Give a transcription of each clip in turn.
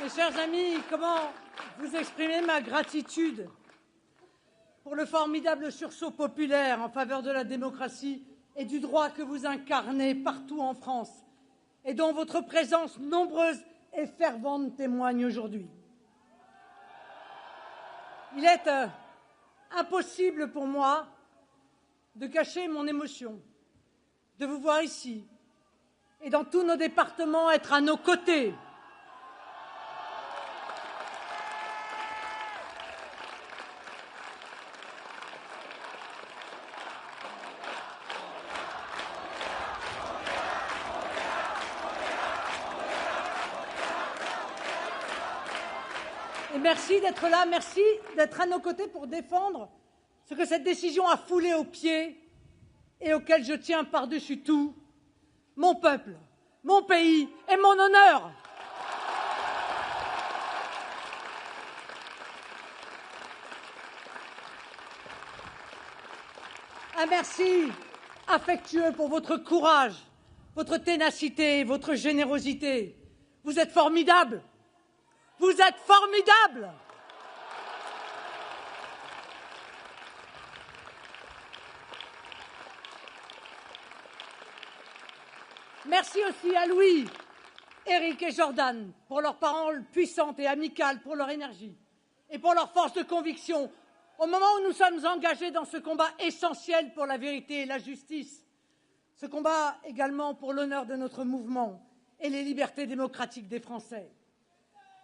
Mes chers amis, comment vous exprimer ma gratitude pour le formidable sursaut populaire en faveur de la démocratie et du droit que vous incarnez partout en France et dont votre présence nombreuse et fervente témoigne aujourd'hui. Il est impossible pour moi de cacher mon émotion, de vous voir ici et dans tous nos départements être à nos côtés. Et merci d'être là, merci d'être à nos côtés pour défendre ce que cette décision a foulé aux pieds et auquel je tiens par-dessus tout, mon peuple, mon pays et mon honneur. Un merci affectueux pour votre courage, votre ténacité, votre générosité. Vous êtes formidables. Vous êtes formidables. Merci aussi à Louis, Éric et Jordan pour leurs paroles puissantes et amicales, pour leur énergie et pour leur force de conviction au moment où nous sommes engagés dans ce combat essentiel pour la vérité et la justice, ce combat également pour l'honneur de notre mouvement et les libertés démocratiques des Français.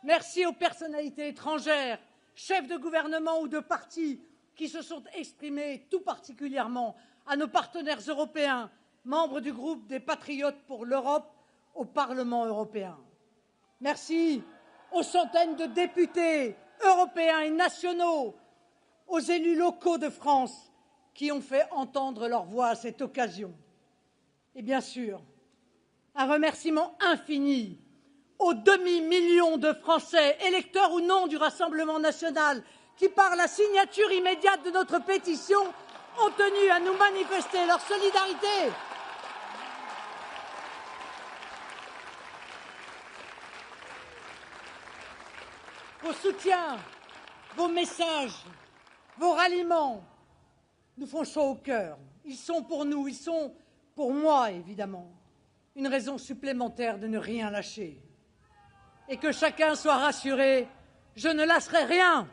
Merci aux personnalités étrangères, chefs de gouvernement ou de partis qui se sont exprimés tout particulièrement à nos partenaires européens, membres du groupe des Patriotes pour l'Europe au Parlement européen. Merci aux centaines de députés européens et nationaux, aux élus locaux de France qui ont fait entendre leur voix à cette occasion. Et bien sûr, un remerciement infini aux demi-millions de Français, électeurs ou non du Rassemblement national, qui, par la signature immédiate de notre pétition, ont tenu à nous manifester leur solidarité. Vos soutiens, vos messages, vos ralliements nous font chaud au cœur. Ils sont pour nous, ils sont pour moi, évidemment, une raison supplémentaire de ne rien lâcher. Et que chacun soit rassuré, je ne lâcherai rien.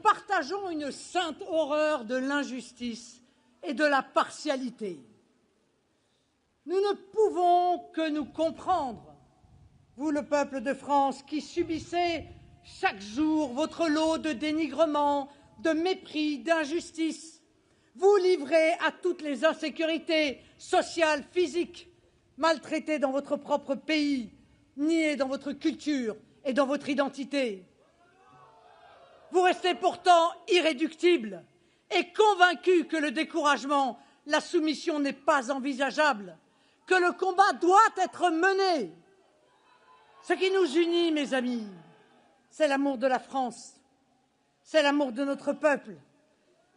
Partageons une sainte horreur de l'injustice et de la partialité. Nous ne pouvons que nous comprendre, vous le peuple de France, qui subissez chaque jour votre lot de dénigrement, de mépris, d'injustice. Vous livrez à toutes les insécurités sociales, physiques, maltraitées dans votre propre pays, niées dans votre culture et dans votre identité. Vous restez pourtant irréductible et convaincu que le découragement, la soumission n'est pas envisageable, que le combat doit être mené. Ce qui nous unit, mes amis, c'est l'amour de la France, c'est l'amour de notre peuple,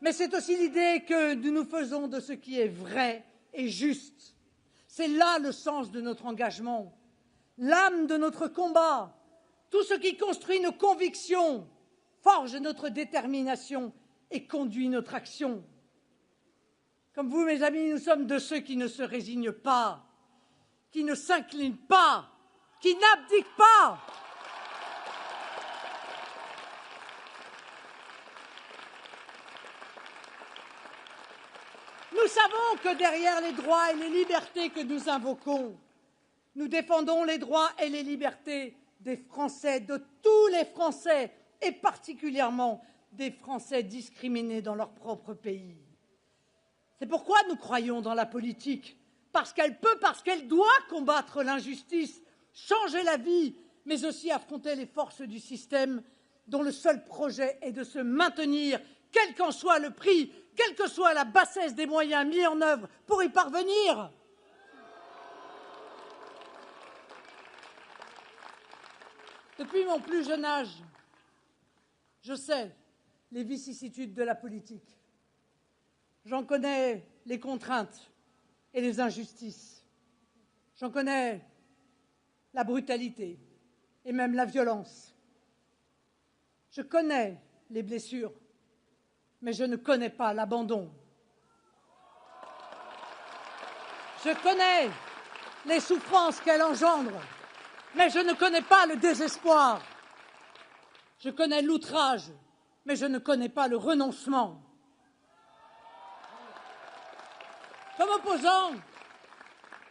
mais c'est aussi l'idée que nous nous faisons de ce qui est vrai et juste. C'est là le sens de notre engagement, l'âme de notre combat, tout ce qui construit nos convictions, forge notre détermination et conduit notre action. Comme vous, mes amis, nous sommes de ceux qui ne se résignent pas, qui ne s'inclinent pas, qui n'abdiquent pas. Nous savons que derrière les droits et les libertés que nous invoquons, nous défendons les droits et les libertés des Français, de tous les Français, et particulièrement des Français discriminés dans leur propre pays. C'est pourquoi nous croyons dans la politique, parce qu'elle peut, parce qu'elle doit combattre l'injustice, changer la vie, mais aussi affronter les forces du système dont le seul projet est de se maintenir, quel qu'en soit le prix, quelle que soit la bassesse des moyens mis en œuvre pour y parvenir. Depuis mon plus jeune âge, je sais les vicissitudes de la politique. J'en connais les contraintes et les injustices. J'en connais la brutalité et même la violence. Je connais les blessures, mais je ne connais pas l'abandon. Je connais les souffrances qu'elle engendre, mais je ne connais pas le désespoir. Je connais l'outrage, mais je ne connais pas le renoncement. Comme opposants,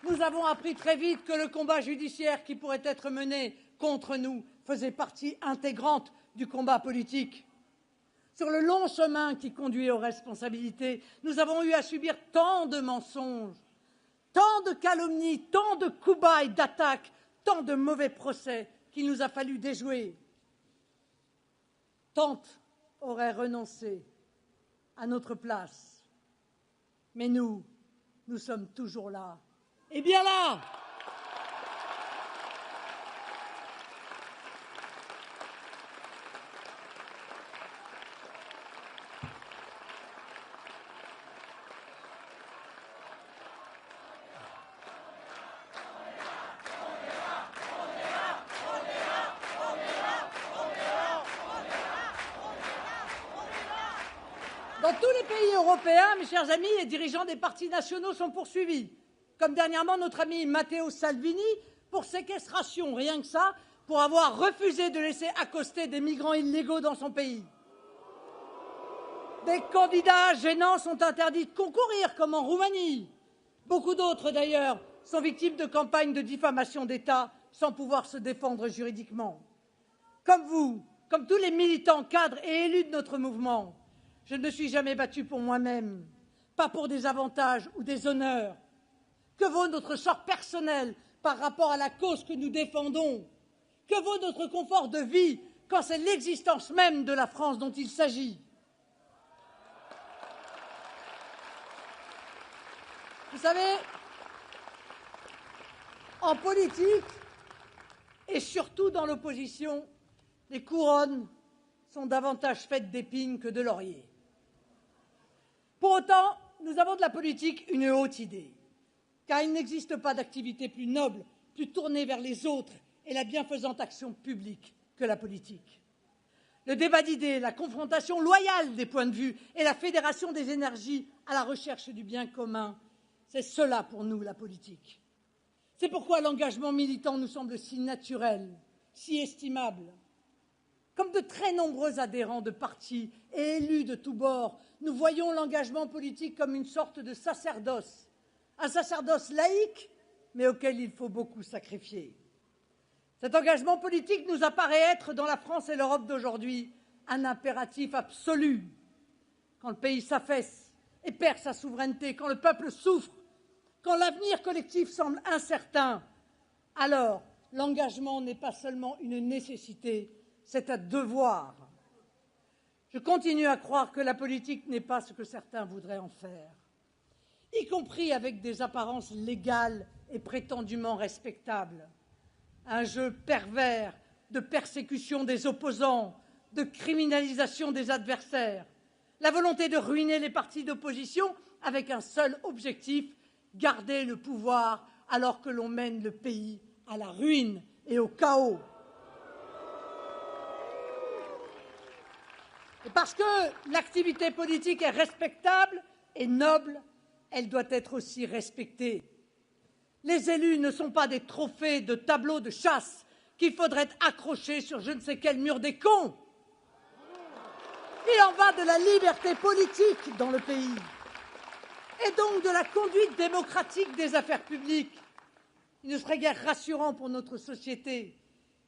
nous avons appris très vite que le combat judiciaire qui pourrait être mené contre nous faisait partie intégrante du combat politique. Sur le long chemin qui conduit aux responsabilités, nous avons eu à subir tant de mensonges, tant de calomnies, tant de coups bas et d'attaques, tant de mauvais procès qu'il nous a fallu déjouer. Tant auraient renoncé à notre place. Mais nous sommes toujours là. Et bien là. Dans tous les pays européens, mes chers amis, les dirigeants des partis nationaux sont poursuivis, comme dernièrement notre ami Matteo Salvini pour séquestration, rien que ça, pour avoir refusé de laisser accoster des migrants illégaux dans son pays. Des candidats gênants sont interdits de concourir, comme en Roumanie. Beaucoup d'autres, d'ailleurs, sont victimes de campagnes de diffamation d'État sans pouvoir se défendre juridiquement. Comme vous, comme tous les militants, cadres et élus de notre mouvement, je ne me suis jamais battu pour moi-même, pas pour des avantages ou des honneurs. Que vaut notre sort personnel par rapport à la cause que nous défendons? Que vaut notre confort de vie quand c'est l'existence même de la France dont il s'agit? Vous savez, en politique, et surtout dans l'opposition, les couronnes sont davantage faites d'épines que de lauriers. Pour autant, nous avons de la politique une haute idée, car il n'existe pas d'activité plus noble, plus tournée vers les autres et la bienfaisante action publique que la politique. Le débat d'idées, la confrontation loyale des points de vue et la fédération des énergies à la recherche du bien commun, c'est cela pour nous la politique. C'est pourquoi l'engagement militant nous semble si naturel, si estimable. Comme de très nombreux adhérents de partis et élus de tous bords, nous voyons l'engagement politique comme une sorte de sacerdoce, un sacerdoce laïque, mais auquel il faut beaucoup sacrifier. Cet engagement politique nous apparaît être, dans la France et l'Europe d'aujourd'hui, un impératif absolu. Quand le pays s'affaisse et perd sa souveraineté, quand le peuple souffre, quand l'avenir collectif semble incertain, alors l'engagement n'est pas seulement une nécessité, c'est un devoir. Je continue à croire que la politique n'est pas ce que certains voudraient en faire, y compris avec des apparences légales et prétendument respectables. Un jeu pervers de persécution des opposants, de criminalisation des adversaires, la volonté de ruiner les partis d'opposition avec un seul objectif, garder le pouvoir alors que l'on mène le pays à la ruine et au chaos. Et parce que l'activité politique est respectable et noble, elle doit être aussi respectée. Les élus ne sont pas des trophées de tableaux de chasse qu'il faudrait accrocher sur je ne sais quel mur des cons. Il en va de la liberté politique dans le pays et donc de la conduite démocratique des affaires publiques. Il ne serait guère rassurant pour notre société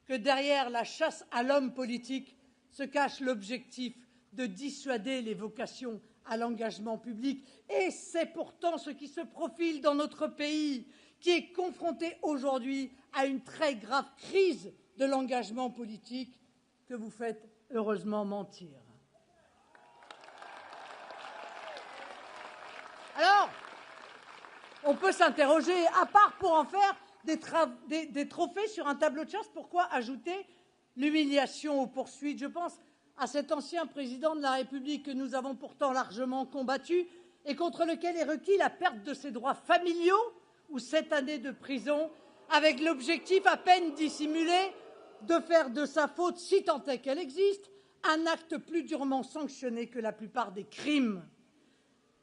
que derrière la chasse à l'homme politique se cache l'objectif de dissuader les vocations à l'engagement public. Et c'est pourtant ce qui se profile dans notre pays, qui est confronté aujourd'hui à une très grave crise de l'engagement politique que vous faites heureusement mentir. Alors, on peut s'interroger, à part pour en faire des trophées sur un tableau de chasse, pourquoi ajouter l'humiliation aux poursuites? Je pense à cet ancien président de la République que nous avons pourtant largement combattu et contre lequel est requis la perte de ses droits familiaux ou 7 années de prison, avec l'objectif à peine dissimulé de faire de sa faute, si tant est qu'elle existe, un acte plus durement sanctionné que la plupart des crimes.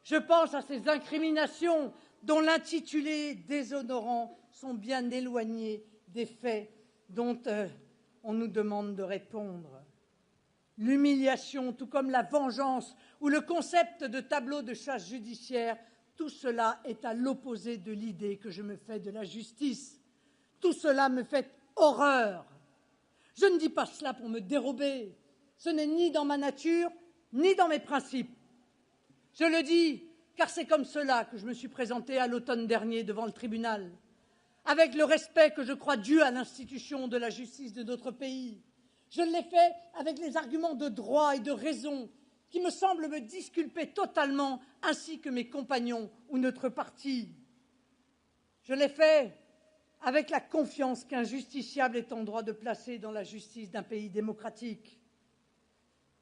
Je pense à ces incriminations dont l'intitulé déshonorant sont bien éloignés des faits dont on nous demande de répondre. L'humiliation, tout comme la vengeance ou le concept de tableau de chasse judiciaire, tout cela est à l'opposé de l'idée que je me fais de la justice. Tout cela me fait horreur. Je ne dis pas cela pour me dérober. Ce n'est ni dans ma nature, ni dans mes principes. Je le dis car c'est comme cela que je me suis présenté à l'automne dernier devant le tribunal, avec le respect que je crois dû à l'institution de la justice de notre pays. Je l'ai fait avec les arguments de droit et de raison qui me semblent me disculper totalement, ainsi que mes compagnons ou notre parti. Je l'ai fait avec la confiance qu'un justiciable est en droit de placer dans la justice d'un pays démocratique.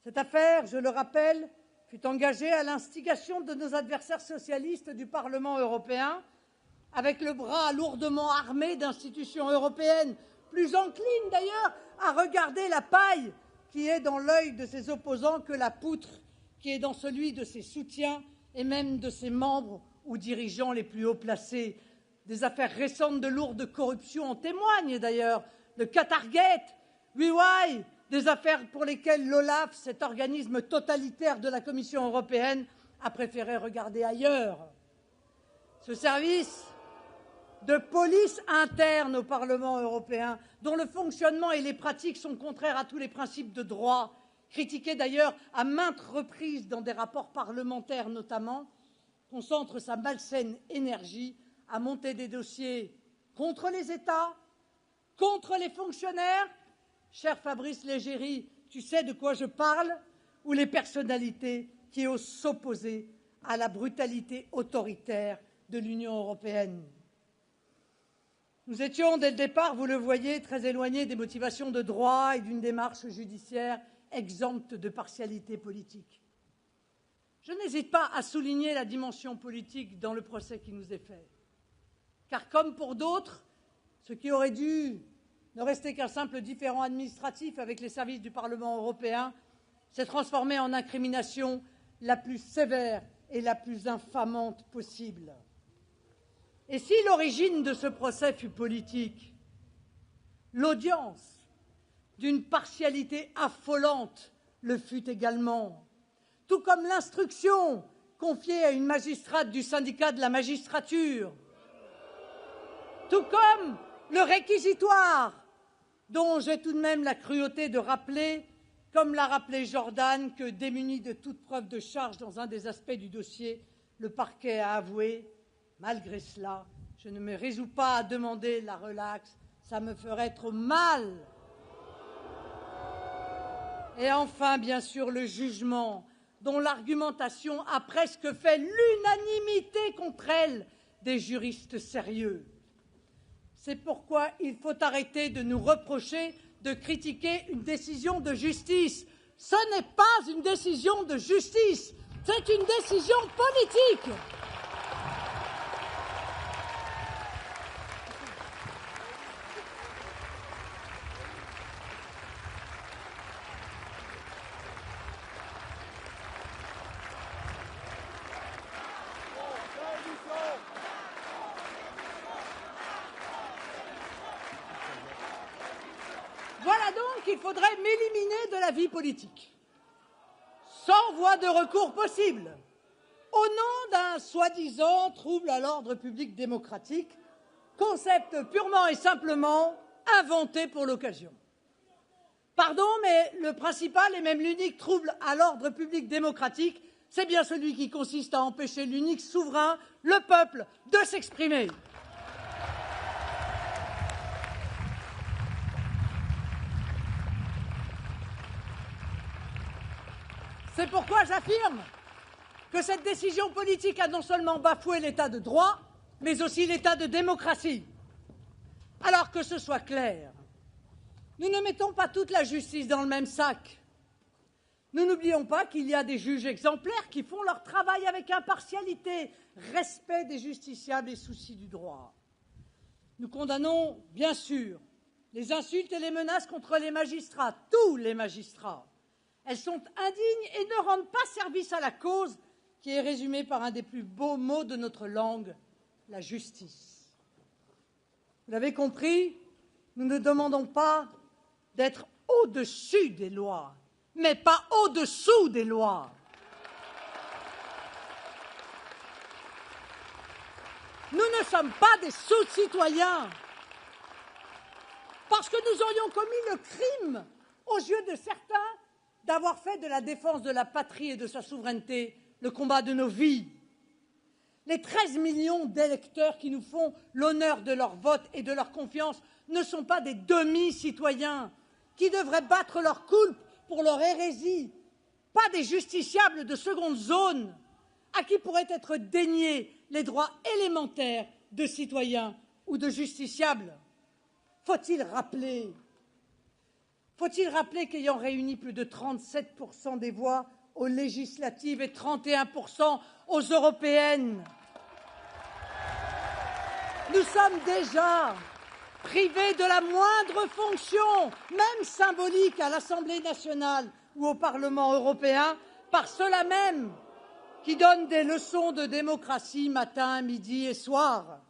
Cette affaire, je le rappelle, fut engagée à l'instigation de nos adversaires socialistes du Parlement européen, avec le bras lourdement armé d'institutions européennes, plus enclines d'ailleurs à regarder la paille qui est dans l'œil de ses opposants que la poutre qui est dans celui de ses soutiens et même de ses membres ou dirigeants les plus haut placés. Des affaires récentes de lourde corruption en témoignent d'ailleurs. Le Qatargate, WeWhy, des affaires pour lesquelles l'OLAF, cet organisme totalitaire de la Commission européenne, a préféré regarder ailleurs. Ce service de police interne au Parlement européen, dont le fonctionnement et les pratiques sont contraires à tous les principes de droit, critiqué d'ailleurs à maintes reprises dans des rapports parlementaires notamment, concentre sa malsaine énergie à monter des dossiers contre les États, contre les fonctionnaires, cher Fabrice Leggeri, tu sais de quoi je parle, ou les personnalités qui osent s'opposer à la brutalité autoritaire de l'Union européenne. Nous étions, dès le départ, vous le voyez, très éloignés des motivations de droit et d'une démarche judiciaire exempte de partialité politique. Je n'hésite pas à souligner la dimension politique dans le procès qui nous est fait. Car comme pour d'autres, ce qui aurait dû ne rester qu'un simple différend administratif avec les services du Parlement européen s'est transformé en incrimination la plus sévère et la plus infamante possible. Et si l'origine de ce procès fut politique, l'audience d'une partialité affolante le fut également, tout comme l'instruction confiée à une magistrate du syndicat de la magistrature, tout comme le réquisitoire, dont j'ai tout de même la cruauté de rappeler, comme l'a rappelé Jordan, que démuni de toute preuve de charge dans un des aspects du dossier, le parquet a avoué. Malgré cela, je ne me résous pas à demander la relaxe, ça me ferait trop mal. Et enfin, bien sûr, le jugement, dont l'argumentation a presque fait l'unanimité contre elle des juristes sérieux. C'est pourquoi il faut arrêter de nous reprocher de critiquer une décision de justice. Ce n'est pas une décision de justice, c'est une décision politique. Voilà donc qu'il faudrait m'éliminer de la vie politique, sans voie de recours possible, au nom d'un soi-disant trouble à l'ordre public démocratique, concept purement et simplement inventé pour l'occasion. Pardon, mais le principal et même l'unique trouble à l'ordre public démocratique, c'est bien celui qui consiste à empêcher l'unique souverain, le peuple, de s'exprimer. C'est pourquoi j'affirme que cette décision politique a non seulement bafoué l'état de droit, mais aussi l'état de démocratie. Alors que ce soit clair, nous ne mettons pas toute la justice dans le même sac. Nous n'oublions pas qu'il y a des juges exemplaires qui font leur travail avec impartialité, respect des justiciables et souci du droit. Nous condamnons, bien sûr, les insultes et les menaces contre les magistrats, tous les magistrats. Elles sont indignes et ne rendent pas service à la cause qui est résumée par un des plus beaux mots de notre langue, la justice. Vous l'avez compris, nous ne demandons pas d'être au-dessus des lois, mais pas au-dessous des lois. Nous ne sommes pas des sous-citoyens, parce que nous aurions commis le crime, aux yeux de certains, d'avoir fait de la défense de la patrie et de sa souveraineté le combat de nos vies. Les 13 millions d'électeurs qui nous font l'honneur de leur vote et de leur confiance ne sont pas des demi-citoyens qui devraient battre leur coulpe pour leur hérésie, pas des justiciables de seconde zone à qui pourraient être déniés les droits élémentaires de citoyens ou de justiciables. Faut-il rappeler qu'ayant réuni plus de 37% des voix aux législatives et 31% aux européennes, nous sommes déjà privés de la moindre fonction, même symbolique, à l'Assemblée nationale ou au Parlement européen, par ceux-là même qui donnent des leçons de démocratie matin, midi et soir.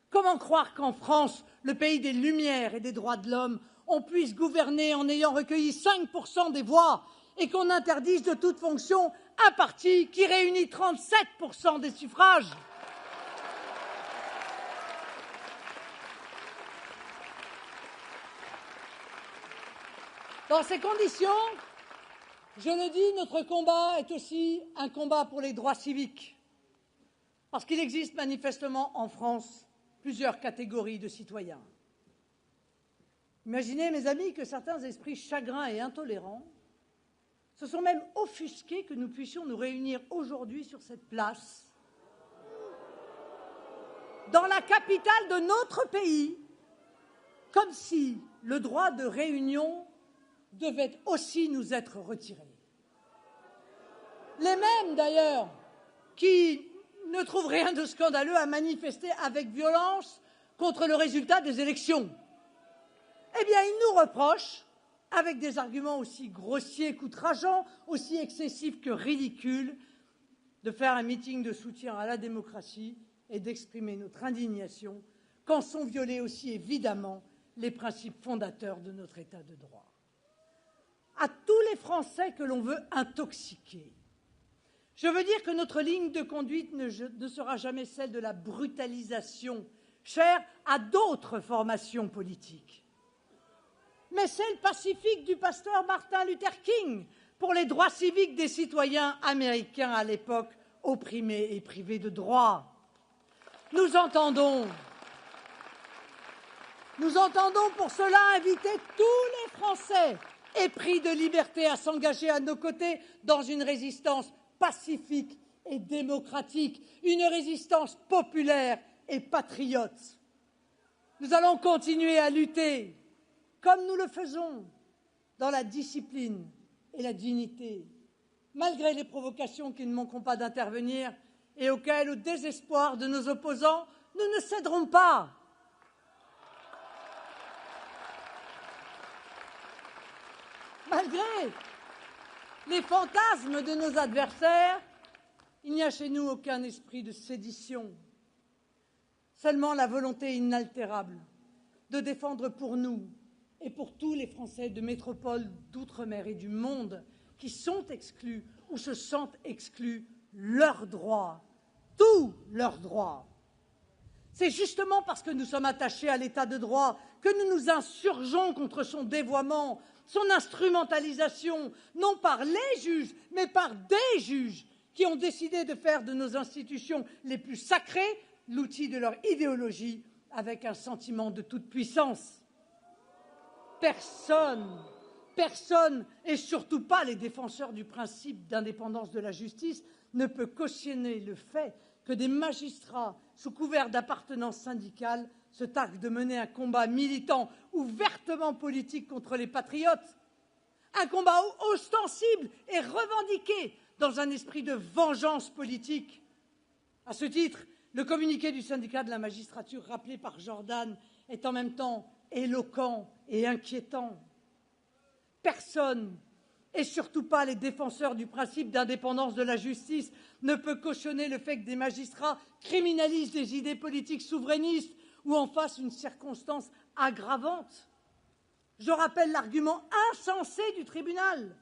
Comment croire qu'en France, le pays des Lumières et des droits de l'homme, on puisse gouverner en ayant recueilli 5% des voix et qu'on interdise de toute fonction un parti qui réunit 37% des suffrages? Dans ces conditions, je le dis, notre combat est aussi un combat pour les droits civiques, parce qu'il existe manifestement en France plusieurs catégories de citoyens. Imaginez, mes amis, que certains esprits chagrins et intolérants se sont même offusqués que nous puissions nous réunir aujourd'hui sur cette place, dans la capitale de notre pays, comme si le droit de réunion devait aussi nous être retiré. Les mêmes, d'ailleurs, qui ne trouvent rien de scandaleux à manifester avec violence contre le résultat des élections. Eh bien, ils nous reprochent, avec des arguments aussi grossiers qu'outrageants, aussi excessifs que ridicules, de faire un meeting de soutien à la démocratie et d'exprimer notre indignation quand sont violés aussi évidemment les principes fondateurs de notre État de droit. À tous les Français que l'on veut intoxiquer, je veux dire que notre ligne de conduite ne sera jamais celle de la brutalisation, chère à d'autres formations politiques, mais celle pacifique du pasteur Martin Luther King pour les droits civiques des citoyens américains à l'époque opprimés et privés de droits. Nous entendons pour cela inviter tous les Français épris de liberté à s'engager à nos côtés dans une résistance pacifique et démocratique, une résistance populaire et patriote. Nous allons continuer à lutter, comme nous le faisons, dans la discipline et la dignité, malgré les provocations qui ne manqueront pas d'intervenir et auxquelles, au désespoir de nos opposants, nous ne céderons pas. Malgré les fantasmes de nos adversaires, il n'y a chez nous aucun esprit de sédition, seulement la volonté inaltérable de défendre pour nous et pour tous les Français de métropole, d'outre-mer et du monde qui sont exclus ou se sentent exclus leurs droits, tous leurs droits. C'est justement parce que nous sommes attachés à l'état de droit que nous nous insurgeons contre son dévoiement, son instrumentalisation, non par les juges, mais par des juges qui ont décidé de faire de nos institutions les plus sacrées l'outil de leur idéologie avec un sentiment de toute puissance. Personne, et surtout pas les défenseurs du principe d'indépendance de la justice, ne peut cautionner le fait que des magistrats, sous couvert d'appartenance syndicale, se targuent de mener un combat militant ouvertement politique contre les patriotes, un combat ostensible et revendiqué dans un esprit de vengeance politique. À ce titre, le communiqué du syndicat de la magistrature rappelé par Jordan est en même temps éloquent et inquiétant. Personne, et surtout pas les défenseurs du principe d'indépendance de la justice, ne peut cautionner le fait que des magistrats criminalisent des idées politiques souverainistes ou en fassent une circonstance aggravante. Je rappelle l'argument insensé du tribunal.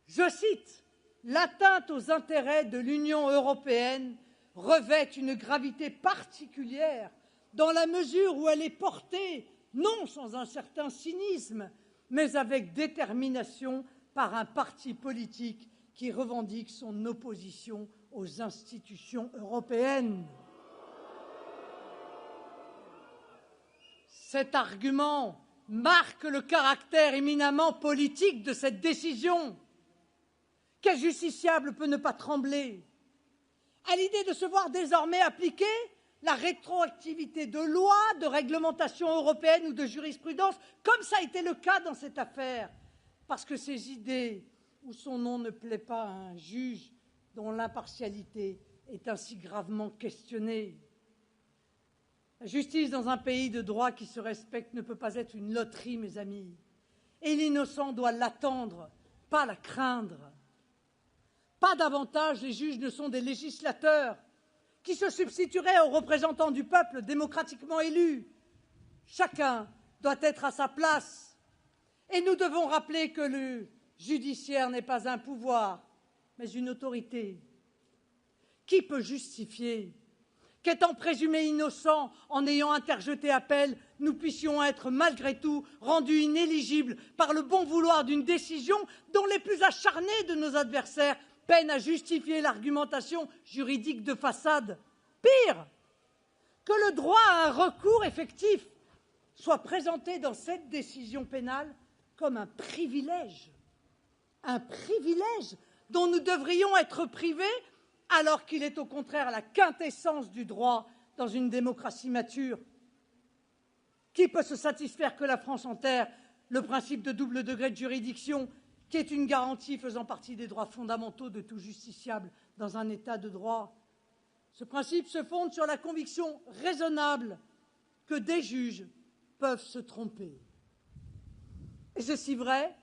Je cite, « L'atteinte aux intérêts de l'Union européenne revêt une gravité particulière dans la mesure où elle est portée, non sans un certain cynisme, mais avec détermination par un parti politique qui revendique son opposition aux institutions européennes. » Cet argument marque le caractère éminemment politique de cette décision. Quel justiciable peut ne pas trembler à l'idée de se voir désormais appliquer la rétroactivité de lois, de réglementations européennes ou de jurisprudence, comme ça a été le cas dans cette affaire, parce que ces idées ou son nom ne plaît pas à un juge dont l'impartialité est ainsi gravement questionnée. La justice dans un pays de droit qui se respecte ne peut pas être une loterie, mes amis, et l'innocent doit l'attendre, pas la craindre. Pas davantage, les juges ne sont des législateurs qui se substitueraient aux représentants du peuple démocratiquement élus. Chacun doit être à sa place. Et nous devons rappeler que le judiciaire n'est pas un pouvoir, mais une autorité. Qui peut justifier qu'étant présumés innocents, en ayant interjeté appel, nous puissions être malgré tout rendus inéligibles par le bon vouloir d'une décision dont les plus acharnés de nos adversaires peinent à justifier l'argumentation juridique de façade. Pire, que le droit à un recours effectif soit présenté dans cette décision pénale comme un privilège dont nous devrions être privés, alors qu'il est au contraire la quintessence du droit dans une démocratie mature. Qui peut se satisfaire que la France enterre le principe de double degré de juridiction, qui est une garantie faisant partie des droits fondamentaux de tout justiciable dans un État de droit? Ce principe se fonde sur la conviction raisonnable que des juges peuvent se tromper. Et c'est si vrai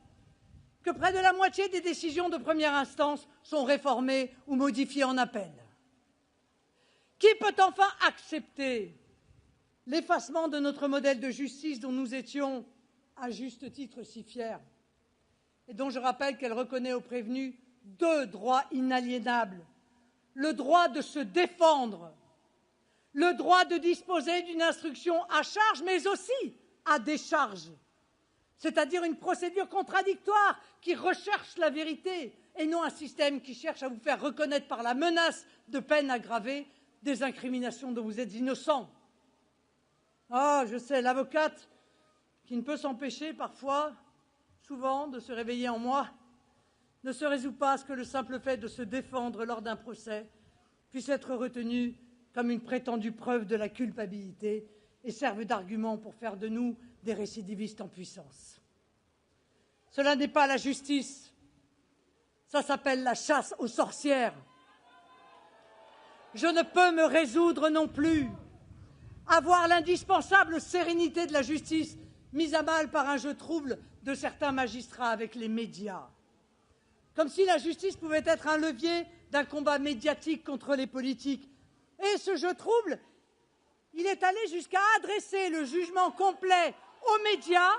que près de la moitié des décisions de première instance sont réformées ou modifiées en appel. Qui peut enfin accepter l'effacement de notre modèle de justice dont nous étions, à juste titre, si fiers, et dont je rappelle qu'elle reconnaît aux prévenus deux droits inaliénables, le droit de se défendre, le droit de disposer d'une instruction à charge, mais aussi à décharge, c'est-à-dire une procédure contradictoire qui recherche la vérité et non un système qui cherche à vous faire reconnaître par la menace de peine aggravée des incriminations dont vous êtes innocent. Ah, je sais, l'avocate qui ne peut s'empêcher parfois, souvent, de se réveiller en moi, ne se résout pas à ce que le simple fait de se défendre lors d'un procès puisse être retenu comme une prétendue preuve de la culpabilité et serve d'argument pour faire de nous des récidivistes en puissance. Cela n'est pas la justice, ça s'appelle la chasse aux sorcières. Je ne peux me résoudre non plus à voir l'indispensable sérénité de la justice mise à mal par un jeu trouble de certains magistrats avec les médias. Comme si la justice pouvait être un levier d'un combat médiatique contre les politiques. Et ce jeu trouble, il est allé jusqu'à adresser le jugement complet aux médias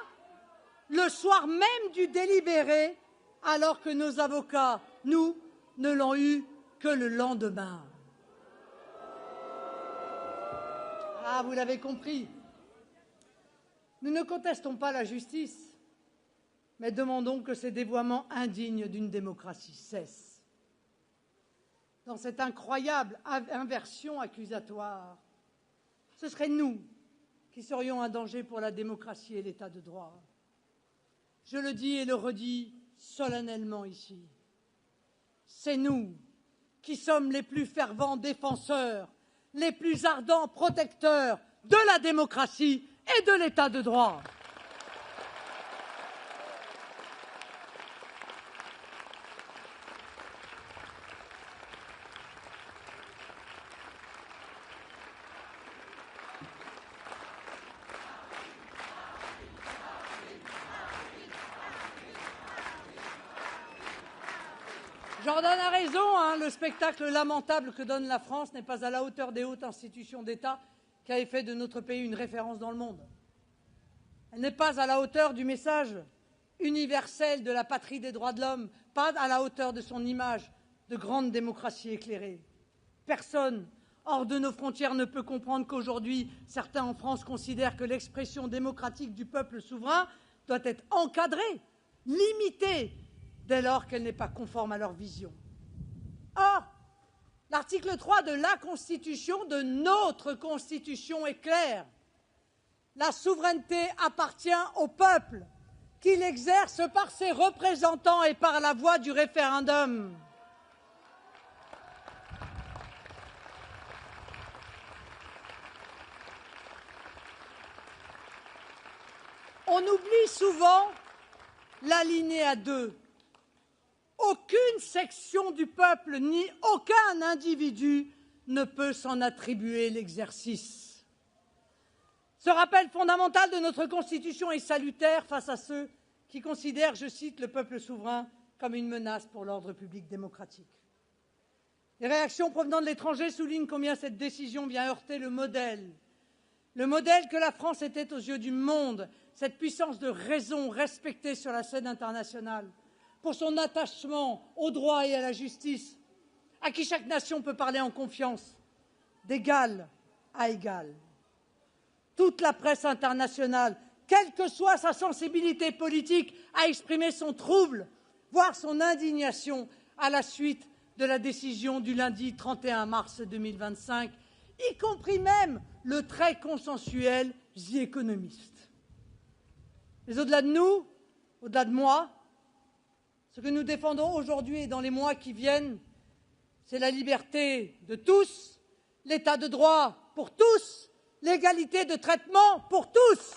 le soir même du délibéré, alors que nos avocats, nous, ne l'ont eu que le lendemain. Ah, vous l'avez compris. Nous ne contestons pas la justice, mais demandons que ces dévoiements indignes d'une démocratie cessent. Dans cette incroyable inversion accusatoire, ce serait nous qui serions un danger pour la démocratie et l'état de droit. Je le dis et le redis solennellement ici. C'est nous qui sommes les plus fervents défenseurs, les plus ardents protecteurs de la démocratie et de l'état de droit. Jordan a raison, hein, le spectacle lamentable que donne la France n'est pas à la hauteur des hautes institutions d'État qui avaient fait de notre pays une référence dans le monde. Elle n'est pas à la hauteur du message universel de la patrie des droits de l'homme, pas à la hauteur de son image de grande démocratie éclairée. Personne hors de nos frontières ne peut comprendre qu'aujourd'hui, certains en France considèrent que l'expression démocratique du peuple souverain doit être encadrée, limitée, dès lors qu'elle n'est pas conforme à leur vision. Or, l'article 3 de la Constitution, de notre Constitution, est clair. La souveraineté appartient au peuple, qui l'exerce par ses représentants et par la voie du référendum. On oublie souvent l'alinéa 2. Aucune section du peuple ni aucun individu ne peut s'en attribuer l'exercice. Ce rappel fondamental de notre Constitution est salutaire face à ceux qui considèrent, je cite, le peuple souverain comme une menace pour l'ordre public démocratique. Les réactions provenant de l'étranger soulignent combien cette décision vient heurter le modèle que la France était aux yeux du monde, cette puissance de raison respectée sur la scène internationale, pour son attachement au droit et à la justice, à qui chaque nation peut parler en confiance, d'égal à égal. Toute la presse internationale, quelle que soit sa sensibilité politique, a exprimé son trouble, voire son indignation à la suite de la décision du lundi 31 mars 2025, y compris même le très consensuel The Economist. Mais au-delà de nous, au-delà de moi, ce que nous défendons aujourd'hui et dans les mois qui viennent, c'est la liberté de tous, l'état de droit pour tous, l'égalité de traitement pour tous.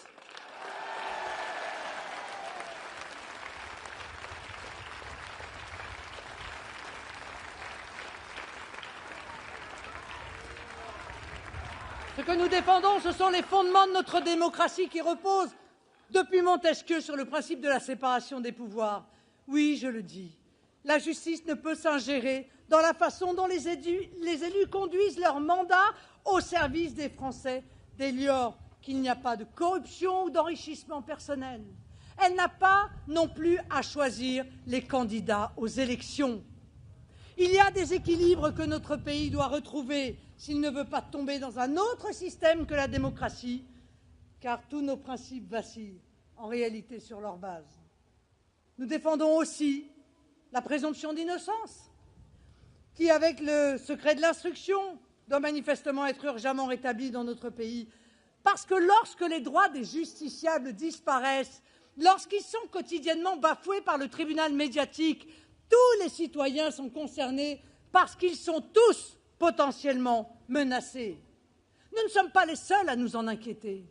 Ce que nous défendons, ce sont les fondements de notre démocratie qui reposent depuis Montesquieu sur le principe de la séparation des pouvoirs. Oui, je le dis, la justice ne peut s'ingérer dans la façon dont les élus conduisent leur mandat au service des Français, dès lors qu'il n'y a pas de corruption ou d'enrichissement personnel. Elle n'a pas non plus à choisir les candidats aux élections. Il y a des équilibres que notre pays doit retrouver s'il ne veut pas tomber dans un autre système que la démocratie, car tous nos principes vacillent en réalité sur leur base. Nous défendons aussi la présomption d'innocence, qui, avec le secret de l'instruction, doit manifestement être urgemment rétablie dans notre pays. Parce que lorsque les droits des justiciables disparaissent, lorsqu'ils sont quotidiennement bafoués par le tribunal médiatique, tous les citoyens sont concernés parce qu'ils sont tous potentiellement menacés. Nous ne sommes pas les seuls à nous en inquiéter.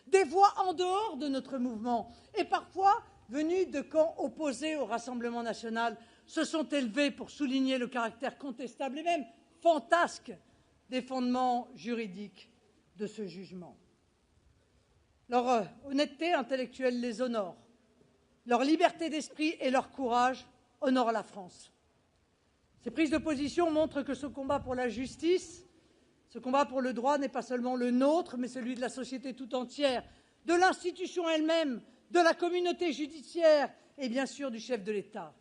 Des voix en dehors de notre mouvement et parfois venues de camps opposés au Rassemblement national se sont élevées pour souligner le caractère contestable et même fantasque des fondements juridiques de ce jugement. Leur honnêteté intellectuelle les honore, leur liberté d'esprit et leur courage honorent la France. Ces prises de position montrent que ce combat pour la justice, ce combat pour le droit n'est pas seulement le nôtre, mais celui de la société tout entière, de l'institution elle-même, de la communauté judiciaire et bien sûr du chef de l'État,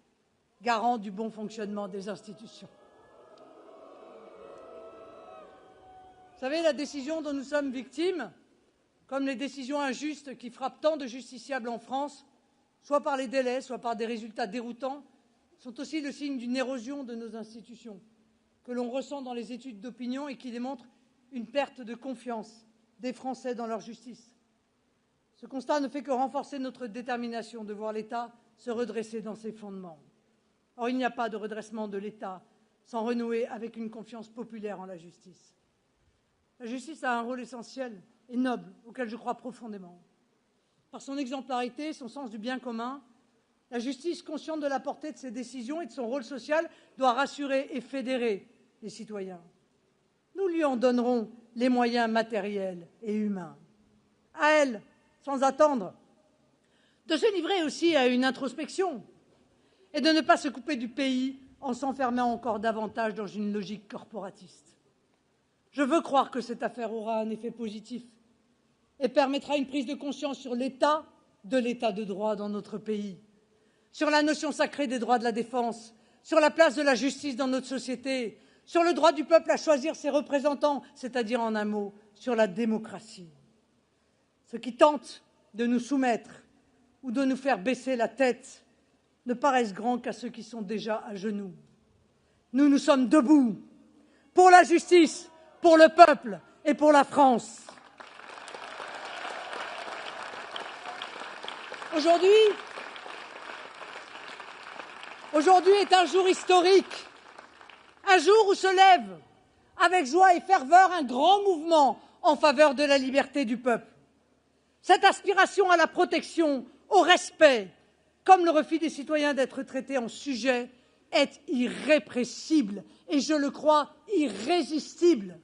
garant du bon fonctionnement des institutions. Vous savez, la décision dont nous sommes victimes, comme les décisions injustes qui frappent tant de justiciables en France, soit par les délais, soit par des résultats déroutants, sont aussi le signe d'une érosion de nos institutions, que l'on ressent dans les études d'opinion et qui démontrent une perte de confiance des Français dans leur justice. Ce constat ne fait que renforcer notre détermination de voir l'État se redresser dans ses fondements. Or, il n'y a pas de redressement de l'État sans renouer avec une confiance populaire en la justice. La justice a un rôle essentiel et noble auquel je crois profondément. Par son exemplarité, son sens du bien commun, la justice, consciente de la portée de ses décisions et de son rôle social, doit rassurer et fédérer les citoyens. Nous lui en donnerons les moyens matériels et humains. À elle, sans attendre, de se livrer aussi à une introspection et de ne pas se couper du pays en s'enfermant encore davantage dans une logique corporatiste. Je veux croire que cette affaire aura un effet positif et permettra une prise de conscience sur l'état de droit dans notre pays, sur la notion sacrée des droits de la défense, sur la place de la justice dans notre société, sur le droit du peuple à choisir ses représentants, c'est-à-dire en un mot, sur la démocratie. Ceux qui tentent de nous soumettre ou de nous faire baisser la tête ne paraissent grands qu'à ceux qui sont déjà à genoux. Nous, nous sommes debout pour la justice, pour le peuple et pour la France. Aujourd'hui est un jour historique, un jour où se lève avec joie et ferveur un grand mouvement en faveur de la liberté du peuple. Cette aspiration à la protection, au respect, comme le refus des citoyens d'être traités en sujet, est irrépressible et, je le crois, irrésistible.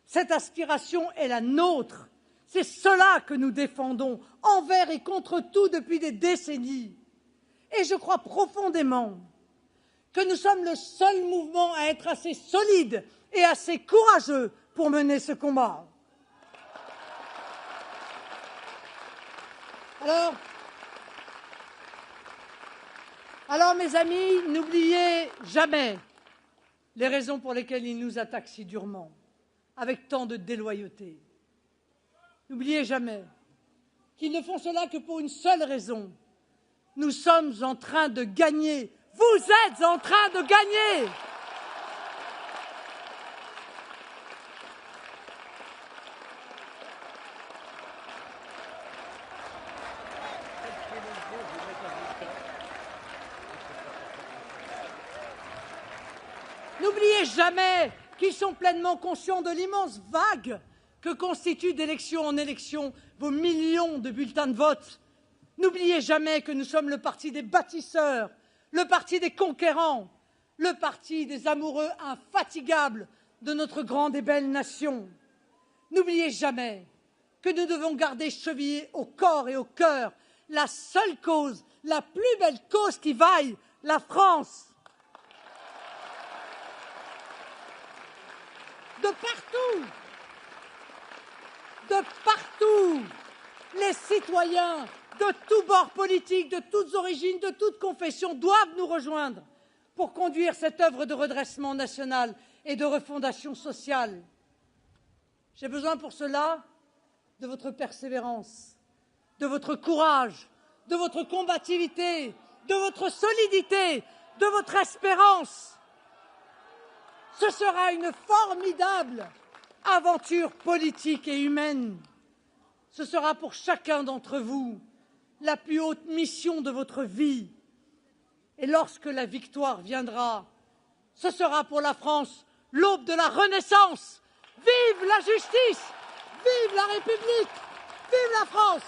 Cette aspiration est la nôtre. C'est cela que nous défendons envers et contre tout depuis des décennies. Et je crois profondément que nous sommes le seul mouvement à être assez solide et assez courageux pour mener ce combat. Alors, mes amis, n'oubliez jamais les raisons pour lesquelles ils nous attaquent si durement, avec tant de déloyauté. N'oubliez jamais qu'ils ne font cela que pour une seule raison. Nous sommes en train de gagner. Vous êtes en train de gagner. N'oubliez jamais qu'ils sont pleinement conscients de l'immense vague que constituent d'élection en élection vos millions de bulletins de vote. N'oubliez jamais que nous sommes le parti des bâtisseurs, le parti des conquérants, le parti des amoureux infatigables de notre grande et belle nation. N'oubliez jamais que nous devons garder chevillé au corps et au cœur la seule cause, la plus belle cause qui vaille, la France. De partout, les citoyens de tous bords politiques, de toutes origines, de toutes confessions doivent nous rejoindre pour conduire cette œuvre de redressement national et de refondation sociale. J'ai besoin pour cela de votre persévérance, de votre courage, de votre combativité, de votre solidité, de votre espérance. Ce sera une formidable aventure politique et humaine. Ce sera pour chacun d'entre vous la plus haute mission de votre vie. Et lorsque la victoire viendra, ce sera pour la France l'aube de la Renaissance. Vive la justice! Vive la République! Vive la France!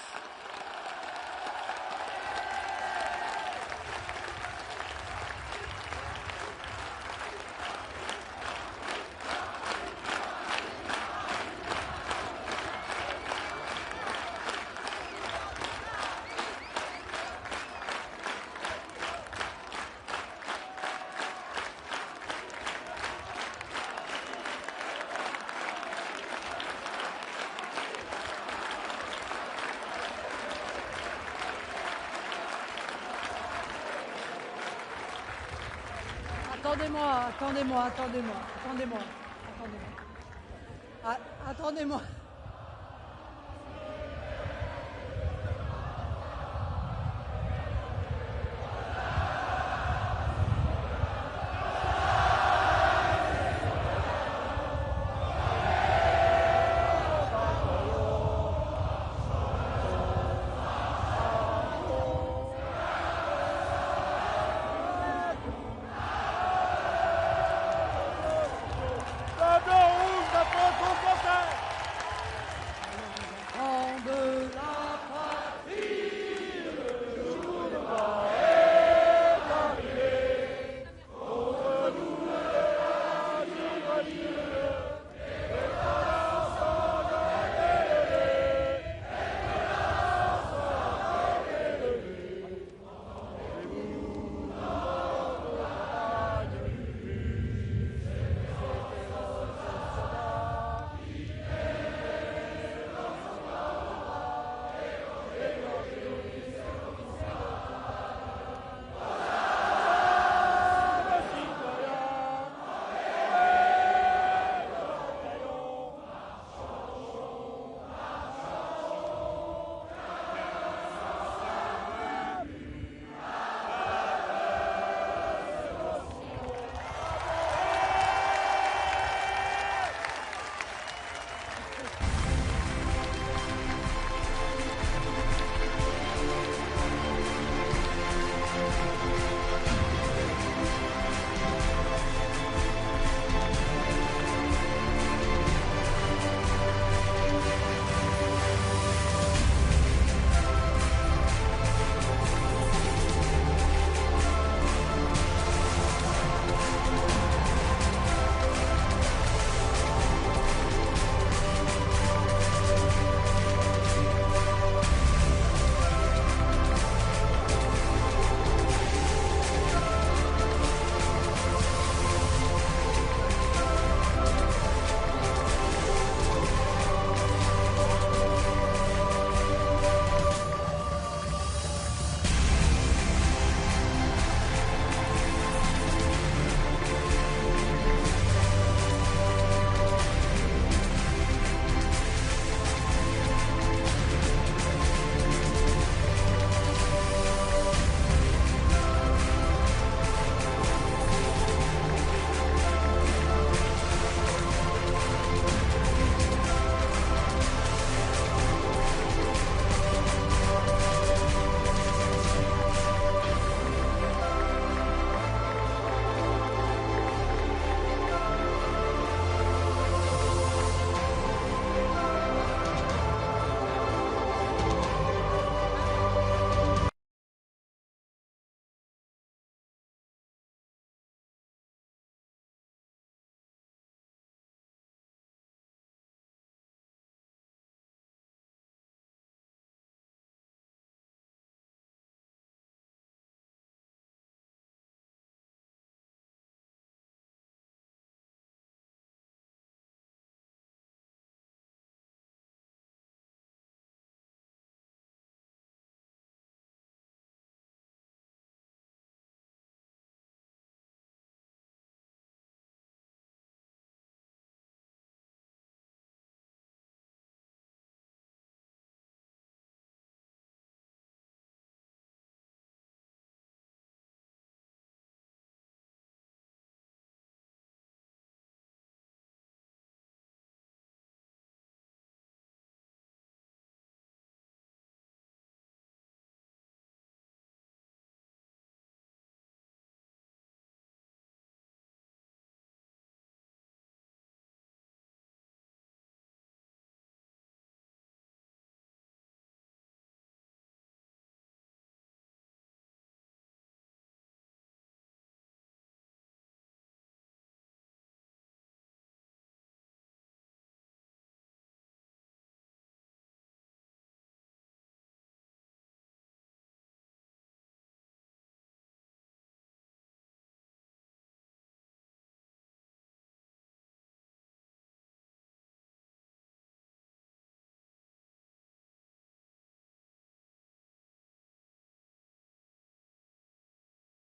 Attendez-moi.